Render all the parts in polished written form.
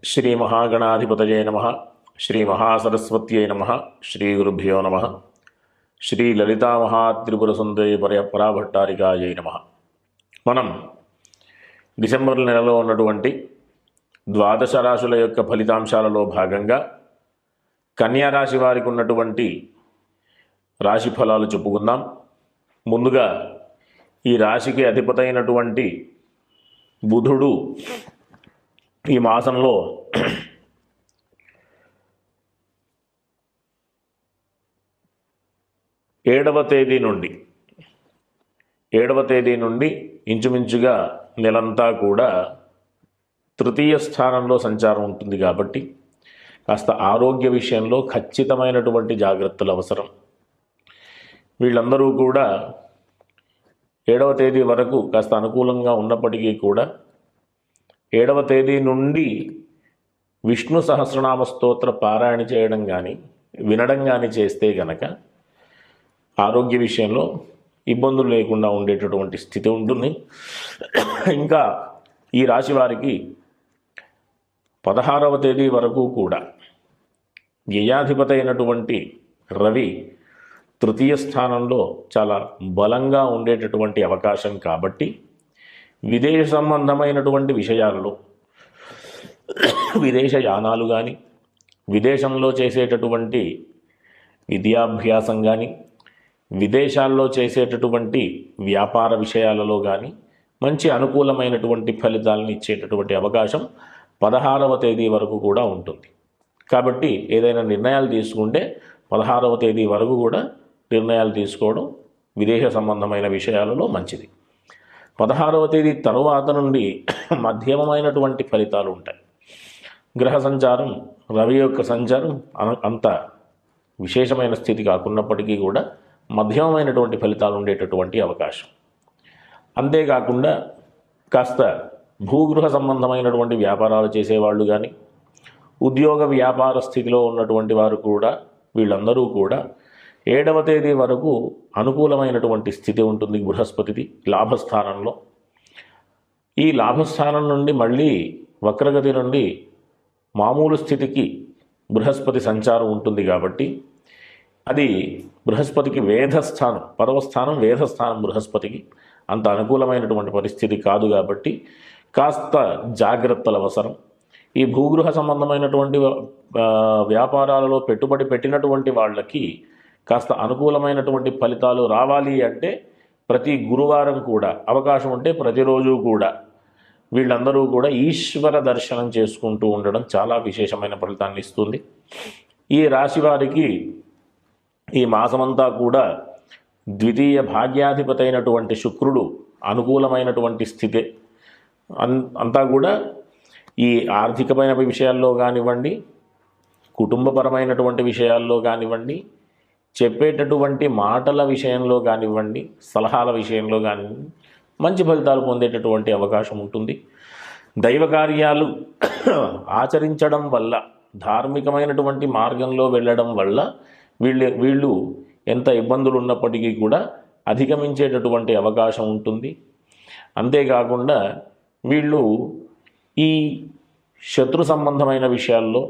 శ్రీ మహాగణాధిపతయే నమః. శ్రీ మహాసరస్వత్యై నమః. శ్రీ గురుభ్యో నమః. శ్రీ లలితా మహాత్రిపుర సుందరి పరాభట్టారికాయై నమః. మనం డిసెంబర్ నెలలో ఉన్నటువంటి ద్వాదశ రాశుల యొక్క ఫలితాంశాలలో భాగంగా కన్యా రాశి వారికి ఉన్నటువంటి రాశి ఫలాలు చెప్పుకుందాం. ముందుగా ఈ రాశికి అధిపతైనటువంటి బుధుడు ఈ మాసంలో 7వ తేదీ నుండి ఇంచుమించుగా నెలంతా కూడా తృతీయ స్థానంలో సంచారం ఉంటుంది కాబట్టి కాస్త ఆరోగ్య విషయంలో ఖచ్చితమైనటువంటి జాగ్రత్తలు అవసరం. వీళ్ళందరూ కూడా 7వ తేదీ వరకు కాస్త అనుకూలంగా ఉన్నప్పటికీ కూడా 7వ తేదీ నుండి విష్ణు సహస్రనామ స్తోత్ర పారాయణ చేయడం కానీ వినడం కానీ చేస్తే గనక ఆరోగ్య విషయంలో ఇబ్బందులు లేకుండా ఉండేటటువంటి స్థితి ఉంటుంది. ఇంకా ఈ రాశి వారికి 16వ తేదీ వరకు కూడా వ్యయాధిపతి అయినటువంటి రవి తృతీయ స్థానంలో చాలా బలంగా ఉండేటటువంటి అవకాశం కాబట్టి విదేశ సంబంధమైనటువంటి విషయాల్లో విదేశ యానాలు కానీ విదేశంలో చేసేటటువంటి విద్యాభ్యాసం కానీ విదేశాల్లో చేసేటటువంటి వ్యాపార విషయాలలో కానీ మంచి అనుకూలమైనటువంటి ఫలితాలను ఇచ్చేటటువంటి అవకాశం 16వ తేదీ వరకు కూడా ఉంటుంది. కాబట్టి ఏదైనా నిర్ణయాలు తీసుకుంటే 16వ తేదీ వరకు కూడా నిర్ణయాలు తీసుకోవడం విదేశ సంబంధమైన విషయాలలో మంచిది. 16వ తేదీ తరువాత నుండి మధ్యమమైనటువంటి ఫలితాలు ఉంటాయి. గ్రహ సంచారం రవి యొక్క సంచారం అంత విశేషమైన స్థితి కాకున్నప్పటికీ కూడా మధ్యమమైనటువంటి ఫలితాలు ఉండేటటువంటి అవకాశం. అంతేకాకుండా కాస్త భూగృహ సంబంధమైనటువంటి వ్యాపారాలు చేసేవాళ్ళు కానీ ఉద్యోగ వ్యాపార స్థితిలో ఉన్నటువంటి వారు కూడా వీళ్ళందరూ కూడా 7వ తేదీ వరకు అనుకూలమైనటువంటి స్థితి ఉంటుంది. బృహస్పతిది లాభస్థానంలో. ఈ లాభస్థానం నుండి మళ్ళీ వక్రగతి నుండి మామూలు స్థితికి బృహస్పతి సంచారం ఉంటుంది కాబట్టి అది బృహస్పతికి వేధస్థానం, 10వ స్థానం వేధస్థానం. బృహస్పతికి అంత అనుకూలమైనటువంటి పరిస్థితి కాదు కాబట్టి కాస్త జాగ్రత్తలు అవసరం. ఈ భూగృహ సంబంధమైనటువంటి వ్యాపారాలలో పెట్టుబడి పెట్టినటువంటి వాళ్ళకి కాస్త అనుకూలమైనటువంటి ఫలితాలు రావాలి అంటే ప్రతి గురువారం కూడా అవకాశం ఉంటే ప్రతిరోజు కూడా వీళ్ళందరూ కూడా ఈశ్వర దర్శనం చేసుకుంటూ ఉండడం చాలా విశేషమైన ఫలితాన్ని ఇస్తుంది. ఈ రాశి వారికి ఈ మాసమంతా కూడా ద్వితీయ భాగ్యాధిపతి అయినటువంటి శుక్రుడు అనుకూలమైనటువంటి స్థితే. అంతా కూడా ఈ ఆర్థికమైన విషయాల్లో కానివ్వండి, కుటుంబపరమైనటువంటి విషయాల్లో కానివ్వండి, చెప్పేటటువంటి మాటల విషయంలో కానివ్వండి, సలహాల విషయంలో కానివ్వండి మంచి ఫలితాలు పొందేటటువంటి అవకాశం ఉంటుంది. దైవ కార్యాలు ఆచరించడం వల్ల, ధార్మికమైనటువంటి మార్గంలో వెళ్ళడం వల్ల వీళ్ళు ఎంత ఇబ్బందులు ఉన్నప్పటికీ కూడా అధిగమించేటటువంటి అవకాశం ఉంటుంది. అంతేకాకుండా వీళ్ళు ఈ శత్రు సంబంధమైన విషయాల్లో,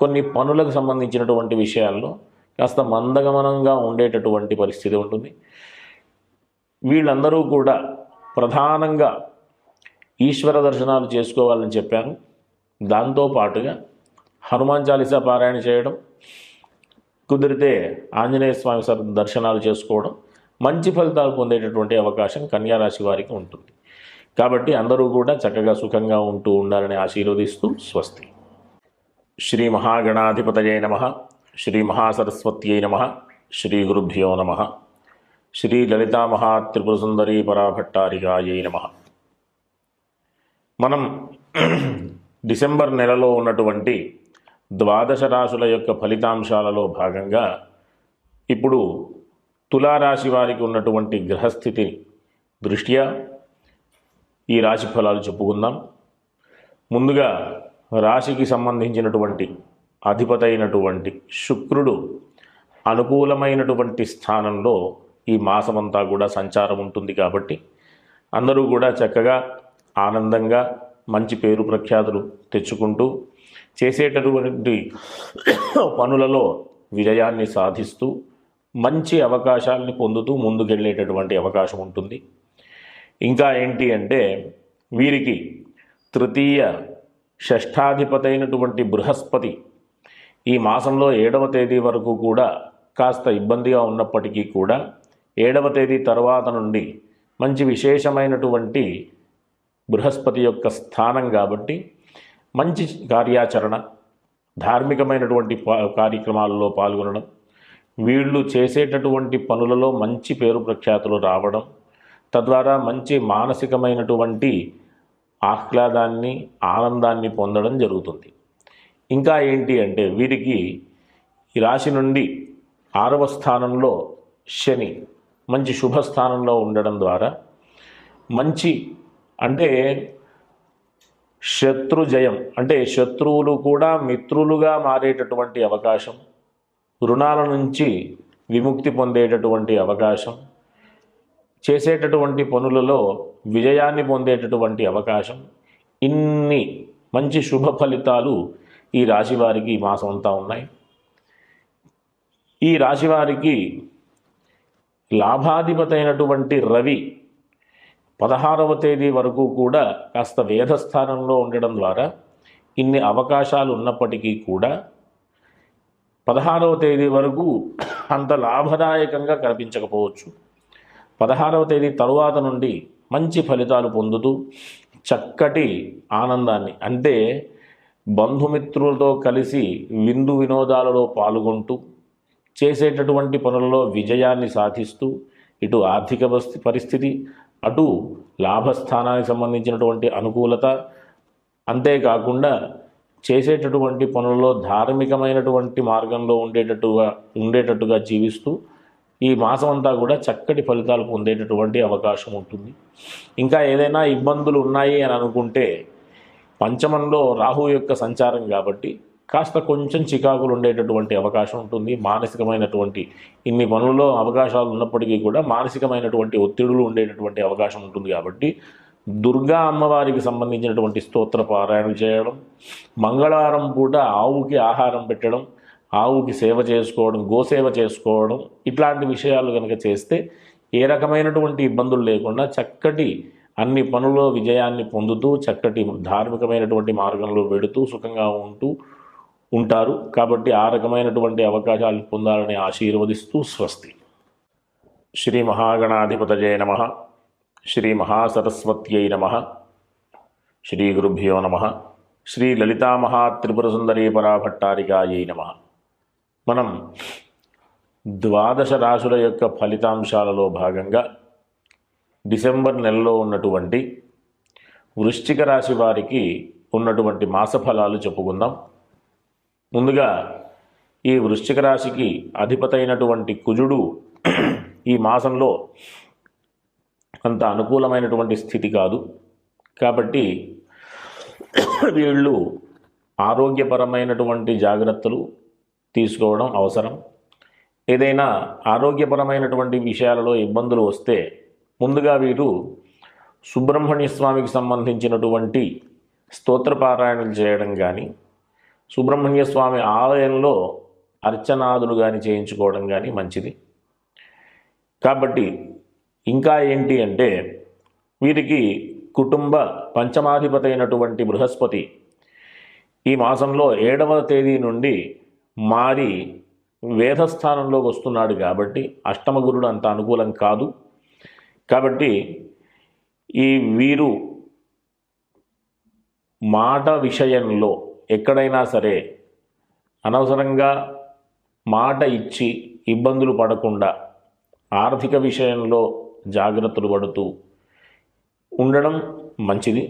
కొన్ని పనులకు సంబంధించినటువంటి విషయాల్లో కాస్త మందగమనంగా ఉండేటటువంటి పరిస్థితి ఉంటుంది. వీళ్ళందరూ కూడా ప్రధానంగా ఈశ్వర దర్శనాలు చేసుకోవాలని చెప్పాను. దాంతోపాటుగా హనుమాన్ చాలీసా పారాయణ చేయడం, కుదిరితే ఆంజనేయ స్వామి దర్శనాలు చేసుకోవడం మంచి ఫలితాలు పొందేటటువంటి అవకాశం కన్యారాశి వారికి ఉంటుంది. కాబట్టి అందరూ కూడా చక్కగా సుఖంగా ఉంటూ ఉండాలని ఆశీర్వదిస్తూ స్వస్తి. శ్రీ మహాగణాధిపతయే నమః. శ్రీ మహాసరస్వత్యై నమః. శ్రీ గురుభ్యో నమః. శ్రీ లలితా మహాత్రిపుర సుందరీ పరాభట్టారికాయై నమః. మనం డిసెంబర్ నెలలో ఉన్నటువంటి ద్వాదశ రాశుల యొక్క ఫలితాంశాలలో భాగంగా ఇప్పుడు తులారాశి వారికి ఉన్నటువంటి గ్రహస్థితి దృష్ట్యా ఈ రాశి ఫలాలు చెప్పుకుందాం. ముందుగా రాశికి సంబంధించినటువంటి అధిపతి అయినటువంటి శుక్రుడు అనుకూలమైనటువంటి స్థానంలో ఈ మాసమంతా కూడా సంచారం ఉంటుంది కాబట్టి అందరూ కూడా చక్కగా ఆనందంగా మంచి పేరు ప్రఖ్యాతులు తెచ్చుకుంటూ చేసేటటువంటి పనులలో విజయాన్ని సాధిస్తూ మంచి అవకాశాలని పొందుతూ ముందుకెళ్ళేటటువంటి అవకాశం ఉంటుంది. ఇంకా ఏంటి అంటే వీరికి తృతీయ షష్ఠాధిపతైనటువంటి బృహస్పతి ఈ మాసంలో 7వ తేదీ వరకు కూడా కాస్త ఇబ్బందిగా ఉన్నప్పటికీ కూడా 7వ తేదీ తర్వాత నుండి మంచి విశేషమైనటువంటి బృహస్పతి యొక్క స్థానం కాబట్టి మంచి కార్యాచరణ, ధార్మికమైనటువంటి కార్యక్రమాలలో పాల్గొనడం, వీళ్ళు చేసేటటువంటి పనులలో మంచి పేరు ప్రఖ్యాతులు రావడం, తద్వారా మంచి మానసికమైనటువంటి ఆహ్లాదాన్ని, ఆనందాన్ని పొందడం జరుగుతుంది. ఇంకా ఏంటి అంటే వీరికి ఈ రాశి నుండి 6వ స్థానంలో శని మంచి శుభస్థానంలో ఉండడం ద్వారా మంచి అంటే శత్రుజయం, అంటే శత్రువులు కూడా మిత్రులుగా మారేటటువంటి అవకాశం, రుణాల నుంచి విముక్తి పొందేటటువంటి అవకాశం, చేసేటటువంటి పనులలో విజయాన్ని పొందేటటువంటి అవకాశం, ఇన్ని మంచి శుభ ఫలితాలు ఈ రాశి వారికి ఈ మాసం అంతా ఉన్నాయి. ఈ రాశి వారికి లాభాధిపతైనటువంటి రవి 16వ తేదీ వరకు కూడా కాస్త వేధస్థానంలో ఉండడం ద్వారా ఇన్ని అవకాశాలు ఉన్నప్పటికీ కూడా 16వ తేదీ వరకు అంత లాభదాయకంగా కనిపించకపోవచ్చు. 16వ తేదీ తరువాత నుండి మంచి ఫలితాలు పొందుతూ చక్కటి ఆనందాన్ని, అంటే బంధుమిత్రులతో కలిసి విందు వినోదాలలో పాల్గొంటూ చేసేటటువంటి పనులలో విజయాన్ని సాధిస్తూ ఇటు ఆర్థిక పరిస్థితి, అటు లాభస్థానానికి సంబంధించినటువంటి అనుకూలత, అంతేకాకుండా చేసేటటువంటి పనులలో ధార్మికమైనటువంటి మార్గంలో ఉండేటట్టుగా జీవిస్తూ ఈ మాసం అంతా కూడా చక్కటి ఫలితాలు పొందేటటువంటి అవకాశం ఉంటుంది. ఇంకా ఏదైనా ఇబ్బందులు ఉన్నాయి అని అనుకుంటే పంచమంలో రాహు యొక్క సంచారం కాబట్టి కాస్త కొంచెం చికాకులు ఉండేటటువంటి అవకాశం ఉంటుంది. మానసికమైనటువంటి ఇన్ని పనుల్లో అవకాశాలు ఉన్నప్పటికీ కూడా మానసికమైనటువంటి ఒత్తిడులు ఉండేటటువంటి అవకాశం ఉంటుంది. కాబట్టి దుర్గా అమ్మవారికి సంబంధించినటువంటి స్తోత్ర పారాయణలు చేయడం, మంగళవారం పూట ఆవుకి ఆహారం పెట్టడం, ఆవుకి సేవ చేసుకోవడం, గోసేవ చేసుకోవడం, ఇట్లాంటి విషయాలు కనుక చేస్తే ఏ రకమైనటువంటి ఇబ్బందులు లేకుండా చక్కటి అన్ని పనుల్లో విజయాన్ని పొందుతూ చక్కటి ధార్మికమైనటువంటి మార్గంలో వెడుతూ సుఖంగా ఉంటారు. కాబట్టి ఆ రకమైనటువంటి అవకాశాలను పొందాలని ఆశీర్వదిస్తూ స్వస్తి. శ్రీ మహాగణాధిపతయే నమః. శ్రీ మహాసరస్వత్యై నమః. శ్రీ గురుభ్యో నమః. శ్రీ లలితామహాత్రిపురసుందరీ పరాభట్టారికాయై నమః. మనం 12 రాశుల యొక్క ఫలితాంశాలలో భాగంగా డిసెంబర్ నెలలో ఉన్నటువంటి వృశ్చిక రాశి వారికి ఉన్నటువంటి మాస ఫలాలు చెప్పుకుందాం. ముందుగా ఈ వృశ్చిక రాశికి అధిపతైనటువంటి కుజుడు ఈ మాసంలో అంత అనుకూలమైనటువంటి స్థితి కాదు. కాబట్టి వీళ్ళు ఆరోగ్యపరమైనటువంటి జాగ్రత్తలు తీసుకోవడం అవసరం. ఏదైనా ఆరోగ్యపరమైనటువంటి విషయాలలో ఇబ్బందులు వస్తే ముందుగా వీరు సుబ్రహ్మణ్య స్వామికి సంబంధించినటువంటి స్తోత్రపారాయణలు చేయడం కానీ, సుబ్రహ్మణ్య స్వామి ఆలయంలో అర్చనాదులు కానీ చేయించుకోవడం కానీ మంచిది. కాబట్టి ఇంకా ఏంటి అంటే వీరికి కుటుంబ పంచమాధిపతైనటువంటి బృహస్పతి ఈ మాసంలో 7వ తేదీ నుండి మారి వేధస్థానంలోకి వస్తున్నాడు. కాబట్టి అష్టమ గురుడు అంత అనుకూలం కాదు. కాబట్టి వీరు మాట విషయంలో ఎక్కడైనా సరే అనవసరంగా మాట ఇచ్చి ఇబ్బందులు పడకుండా ఆర్థిక విషయంలో జాగ్రత్తలు పడుతూ ఉండడం మంచిది.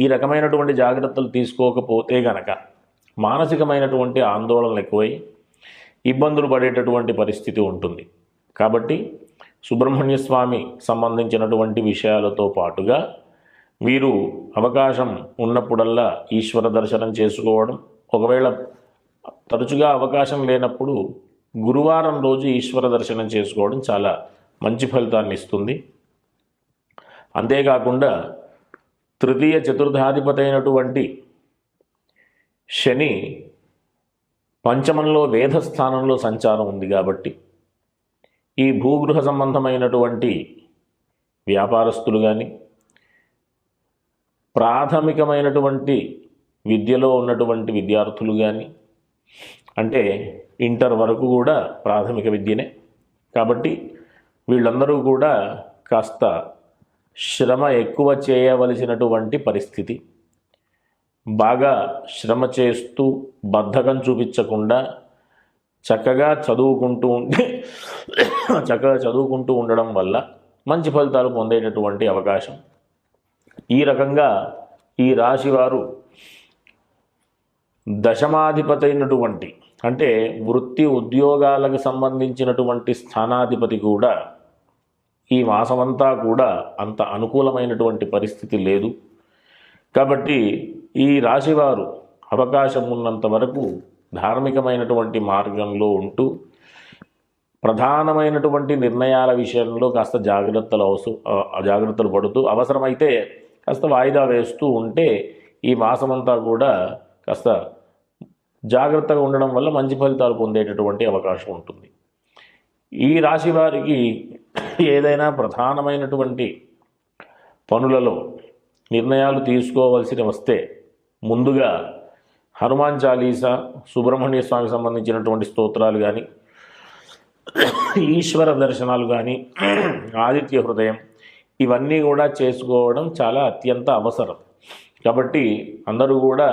ఈ రకమైనటువంటి జాగ్రత్తలు తీసుకోకపోతే గనక మానసికమైనటువంటి ఆందోళనలు ఎక్కువై ఇబ్బందులు పడేటటువంటి పరిస్థితి ఉంటుంది. కాబట్టి సుబ్రహ్మణ్య స్వామి సంబంధించినటువంటి విషయాలతో పాటుగా వీరు అవకాశం ఉన్నప్పుడల్లా ఈశ్వర దర్శనం చేసుకోవడం, ఒకవేళ తరచుగా అవకాశం లేనప్పుడు గురువారం రోజు ఈశ్వర దర్శనం చేసుకోవడం చాలా మంచి ఫలితాన్ని ఇస్తుంది. అంతేకాకుండా తృతీయ చతుర్థాధిపతైనటువంటి శని పంచమంలో వేధస్థానంలో సంచారం ఉంది కాబట్టి ఈ భూగృహ సంబంధమైనటువంటి వ్యాపారస్తులు కానీ ప్రాథమికమైనటువంటి విద్యలో ఉన్నటువంటి విద్యార్థులు కానీ, అంటే ఇంటర్ వరకు కూడా ప్రాథమిక విద్యనే కాబట్టి వీళ్ళందరూ కూడా కాస్త శ్రమ ఎక్కువ చేయవలసినటువంటి పరిస్థితి. బాగా శ్రమ చేస్తూ బద్ధకం చూపించకుండా చక్కగా చదువుకుంటూ ఉండడం వల్ల మంచి ఫలితాలు పొందేటటువంటి అవకాశం. ఈ రకంగా ఈ రాశివారు దశమాధిపతి అయినటువంటి, అంటే వృత్తి ఉద్యోగాలకు సంబంధించినటువంటి స్థానాధిపతి కూడా ఈ మాసమంతా కూడా అంత అనుకూలమైనటువంటి పరిస్థితి లేదు. కాబట్టి ఈ రాశివారు అవకాశం ఉన్నంత వరకు ధార్మికమైనటువంటి మార్గంలో ఉంటూ ప్రధానమైనటువంటి నిర్ణయాల విషయంలో కాస్త జాగ్రత్తలు పడుతూ అవసరమైతే కాస్త వాయిదా వేస్తూ ఉంటే ఈ మాసమంతా కూడా కాస్త జాగ్రత్తగా ఉండడం వల్ల మంచి ఫలితాలు పొందేటటువంటి అవకాశం ఉంటుంది. ఈ రాశి వారికి ఏదైనా ప్రధానమైనటువంటి పనులలో నిర్ణయాలు తీసుకోవాల్సి వస్తే ముందుగా హనుమాన్ చాలీసా, సుబ్రహ్మణ్య స్వామికి సంబంధించినటువంటి స్తోత్రాలు కానీ, ఈశ్వర దర్శనాలు కానీ, ఆదిత్య హృదయం ఇవన్నీ కూడా చేసుకోవడం చాలా అత్యంత అవసరం. కాబట్టి అందరూ కూడా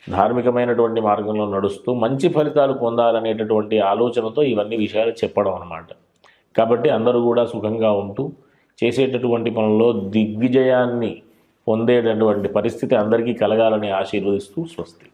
ధార్మికమైనటువంటి మార్గంలో నడుస్తూ మంచి ఫలితాలు పొందాలనేటటువంటి ఆలోచనతో ఇవన్నీ విషయాలు చెప్పడం అన్నమాట. కాబట్టి అందరూ కూడా సుఖంగా ఉంటూ చేసేటటువంటి పనుల్లో దిగ్విజయాన్ని పొందేటటువంటి పరిస్థితి అందరికీ కలగాలని ఆశీర్వదిస్తూ స్వస్తి.